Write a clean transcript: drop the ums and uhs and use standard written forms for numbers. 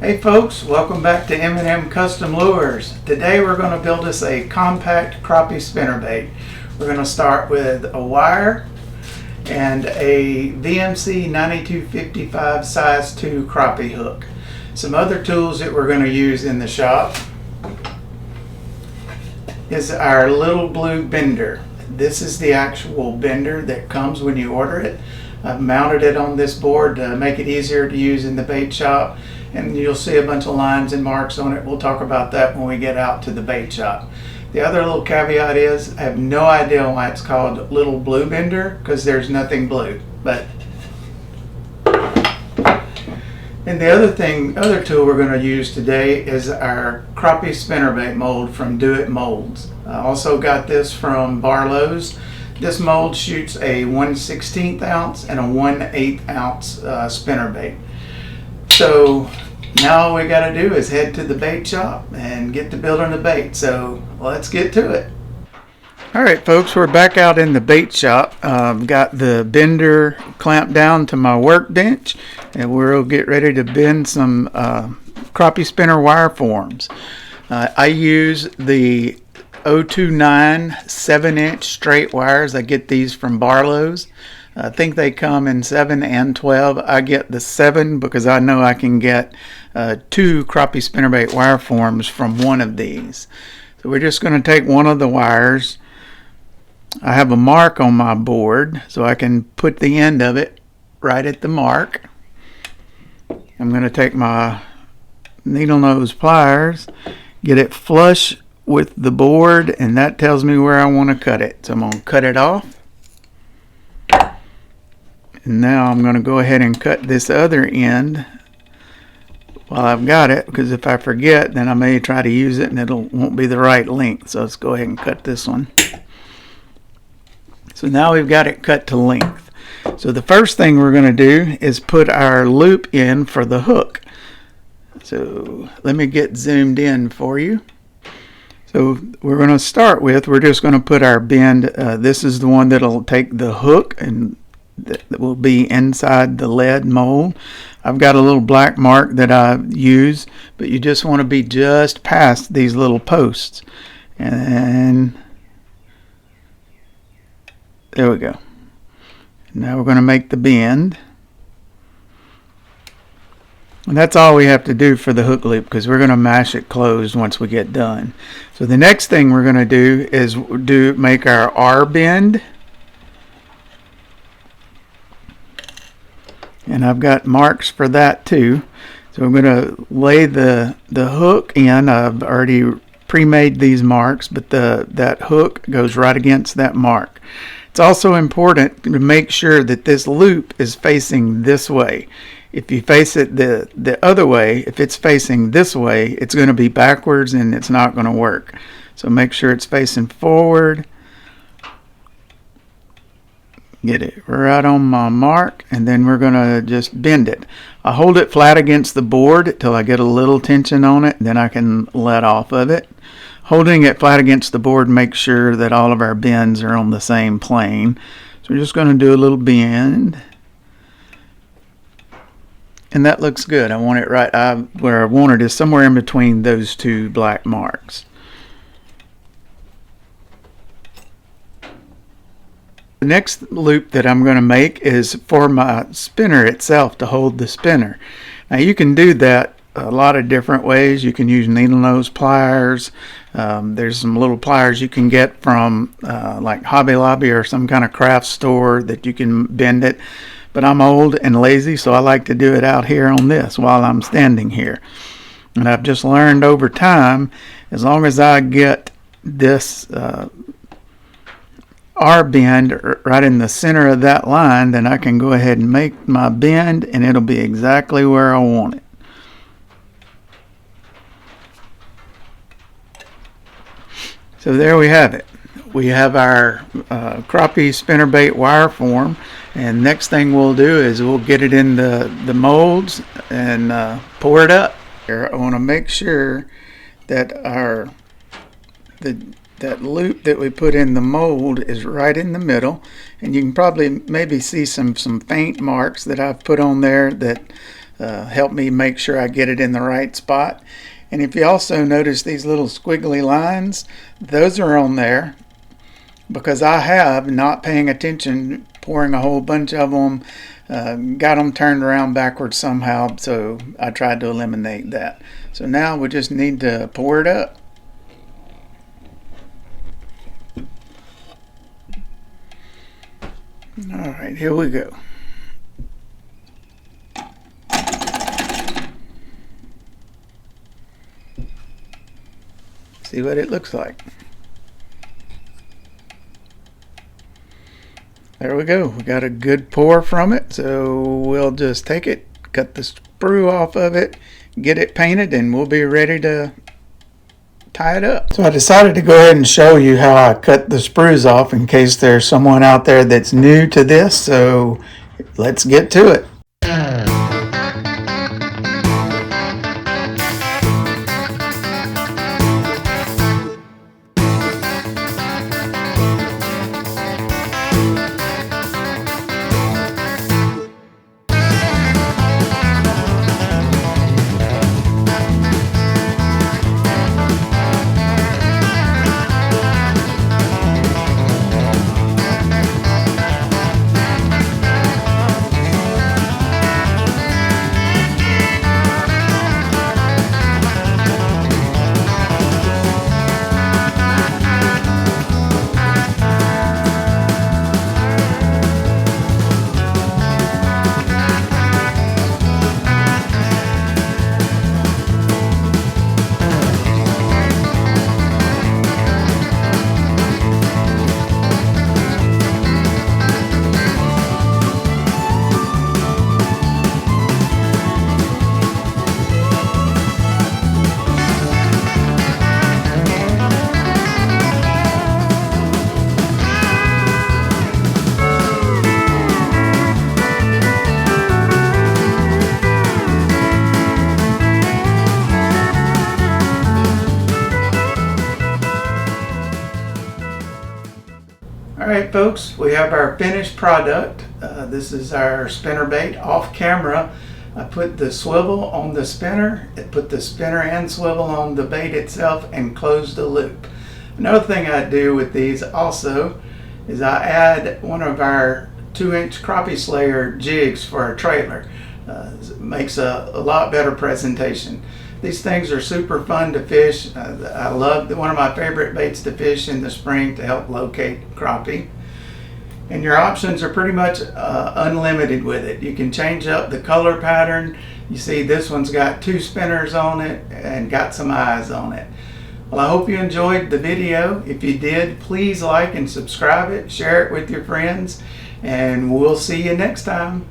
Hey folks, welcome back to M&M Custom Lures. Today we're going to build us a compact crappie spinnerbait. We're going to start with a wire and a VMC 9255 size 2 crappie hook. Some other tools that we're going to use in the shop is our little blue bender. This is the actual bender that comes when you order it. I've mounted it on this board to make it easier to use in the bait shop, and you'll see a bunch of lines and marks on it. We'll talk about that when we get out to the bait shop. The other little caveat is I have no idea why it's called little blue bender, because there's nothing blue. But and the other tool we're going to use today is our crappie spinnerbait mold from Do It Molds. I also got this from Barlow's. This mold shoots a 1/16 ounce and a 1/8 ounce spinnerbait. So now all we got to do is head to the bait shop and get to building the bait. So let's get to it. Alright folks, we're back out in the bait shop. Got the bender clamped down to my workbench, and we'll get ready to bend some crappie spinner wire forms. I use the 029 7-inch straight wires. I get these from Barlow's. I think they come in 7 and 12. I get the 7 because I know I can get 2 crappie spinnerbait wire forms from one of these. So we're just going to take one of the wires. I have a mark on my board so I can put the end of it right at the mark. I'm going to take my needle nose pliers, get it flush with the board, and that tells me where I want to cut it. So I'm going to cut it off. And now I'm going to go ahead and cut this other end while I've got it, because if I forget then I may try to use it and it won't be the right length. So let's go ahead and cut this one. So now we've got it cut to length. So the first thing we're going to do is put our loop in for the hook. So let me get zoomed in for you. So we're going to start with, we're just going to put our bend. This is the one that'll take the hook and that will be inside the lead mold. I've got a little black mark that I use, but you just want to be just past these little posts. And there we go. Now we're going to make the bend. And that's all we have to do for the hook loop, because we're going to mash it closed once we get done. So the next thing we're going to do is make our R bend. And I've got marks for that too. So I'm going to lay the hook in. I've already pre-made these marks, but that hook goes right against that mark. It's also important to make sure that this loop is facing this way. If you face it the other way, if it's facing this way, it's going to be backwards and it's not going to work. So make sure it's facing forward. Get it right on my mark, and then we're going to just bend it. I hold it flat against the board until I get a little tension on it, and then I can let off of it. Holding it flat against the board makes sure that all of our bends are on the same plane. So we're just going to do a little bend. And that looks good. I want it right where I want it is somewhere in between those two black marks. The next loop that I'm going to make is for my spinner itself, to hold the spinner. Now you can do that a lot of different ways. You can use needle nose pliers. There's some little pliers you can get from like Hobby Lobby or some kind of craft store that you can bend it. But I'm old and lazy, so I like to do it out here on this while I'm standing here. And I've just learned over time, as long as I get this R bend right in the center of that line, then I can go ahead and make my bend, and it'll be exactly where I want it. So there we have it. We have our crappie spinnerbait wire form, and next thing we'll do is we'll get it in the molds and pour it up. Here, I want to make sure that that loop that we put in the mold is right in the middle, and you can probably maybe see some faint marks that I've put on there that help me make sure I get it in the right spot. And if you also notice these little squiggly lines, those are on there because I have, not paying attention, pouring a whole bunch of them, got them turned around backwards somehow, so I tried to eliminate that. So now we just need to pour it up. Alright, here we go. See what it looks like. There we go. We got a good pour from it, so we'll just take it, cut the sprue off of it, get it painted, and we'll be ready to tie it up. So I decided to go ahead and show you how I cut the sprues off in case there's someone out there that's new to this, so let's get to it. Alright folks, we have our finished product. This is our spinnerbait. Off camera, I put the swivel on the spinner, it put the spinner and swivel on the bait itself, and closed the loop. Another thing I do with these also is I add one of our 2-inch crappie slayer jigs for our trailer. It makes a lot better presentation. These things are super fun to fish. I love one of my favorite baits to fish in the spring to help locate crappie. And your options are pretty much unlimited with it. You can change up the color pattern. You see this one's got 2 spinners on it and got some eyes on it. Well, I hope you enjoyed the video. If you did, please like and subscribe it, share it with your friends, and we'll see you next time.